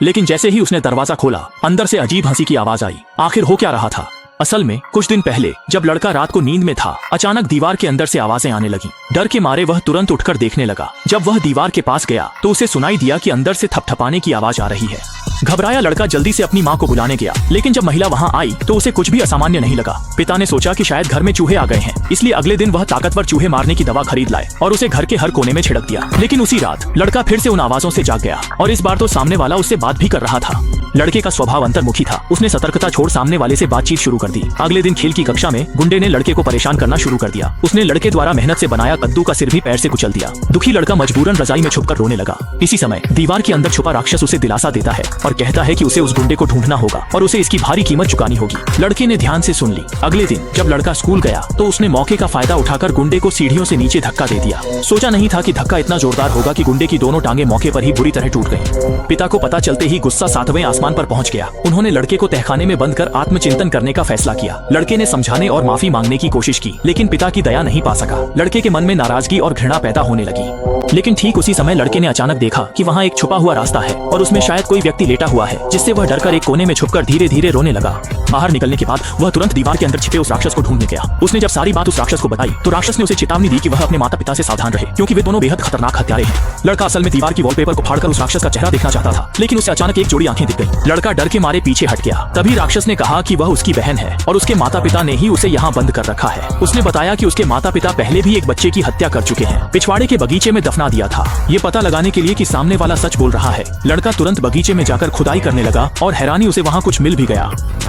लेकिन जैसे ही उसने दरवाजा खोला, अंदर से अजीब हंसी की आवाज आई। आखिर हो क्या रहा था? असल में कुछ दिन पहले जब लड़का रात को नींद में था, अचानक दीवार के अंदर से आवाजें आने लगी। डर के मारे वह तुरंत उठकर देखने लगा। जब वह दीवार के पास गया तो उसे सुनाई दिया कि अंदर से थपथपाने की आवाज आ रही है। घबराया लड़का जल्दी से अपनी माँ को बुलाने गया, लेकिन जब महिला वहाँ आई तो उसे कुछ भी असामान्य नहीं लगा। पिता ने सोचा कि शायद घर में चूहे आ गए हैं, इसलिए अगले दिन वह ताकतवर चूहे मारने की दवा खरीद लाए और उसे घर के हर कोने में छिड़क दिया। लेकिन उसी रात लड़का फिर से उन आवाजों से जाग गया और इस बार तो सामने वाला उससे बात भी कर रहा था। लड़के का स्वभाव अंतर्मुखी था। उसने सतर्कता छोड़ सामने वाले से बातचीत शुरू कर दी। अगले दिन खेल की कक्षा में गुंडे ने लड़के को परेशान करना शुरू कर दिया। उसने लड़के द्वारा मेहनत से बनाया कद्दू का सिर भी पैर से कुचल दिया। दुखी लड़का मजबूरन रजाई में छुपकर रोने लगा। इसी समय दीवार के अंदर छुपा राक्षस उसे दिलासा देता है और कहता है कि उसे उस गुंडे को ढूंढना होगा और उसे इसकी भारी कीमत चुकानी होगी। लड़के ने ध्यान से सुन ली। अगले दिन जब लड़का स्कूल गया तो उसने मौके का फायदा उठाकर गुंडे को सीढ़ियों से नीचे धक्का दे दिया। सोचा नहीं था कि धक्का इतना जोरदार होगा कि गुंडे की दोनों टांगे मौके पर ही बुरी तरह टूट गईं। पिता को पता चलते ही गुस्सा 7वें आसमान पर पहुंच गया। उन्होंने लड़के को तहखाने में बंद कर आत्मचिंतन करने का फैसला किया। लड़के ने समझाने और माफी मांगने की कोशिश की, लेकिन पिता की दया नहीं पा सका। लड़के के मन में नाराजगी और घृणा पैदा होने लगी। लेकिन ठीक उसी समय लड़के ने अचानक देखा कि वहाँ एक छुपा हुआ रास्ता है और उसमें शायद कोई व्यक्ति लेटा हुआ है, जिससे वह डरकर एक कोने में छुपकर धीरे धीरे रोने लगा। बाहर निकलने के बाद वह तुरंत दीवार के अंदर छिपे उस राक्षस को ढूंढने गया। उसने जब सारी बात उस राक्षस को बताई तो राक्षस ने उसे चेतावनी दी कि वह अपने माता पिता से सावधान रहे, क्योंकि वे दोनों बेहद खतरनाक हत्यारे हैं। लड़का असल में दीवार की वॉलपेपर को फाड़कर उस राक्षस का चेहरा देखना चाहता था, लेकिन उसे अचानक एक जोड़ी आंखें दिख गई। लड़का डर के मारे पीछे हट गया। तभी राक्षस ने कहा कि वह उसकी बहन है और उसके माता पिता ने ही उसे यहाँ बंद कर रखा है। उसने बताया कि उसके माता पिता पहले भी एक बच्चे की हत्या कर चुके हैं, पिछवाड़े के बगीचे में दफना दिया था, ये पता लगाने के लिए कि सामने वाला सच बोल रहा है। लड़का तुरंत बगीचे में जाकर खुदाई करने लगा और हैरानी उसे वहाँ कुछ मिल भी गया।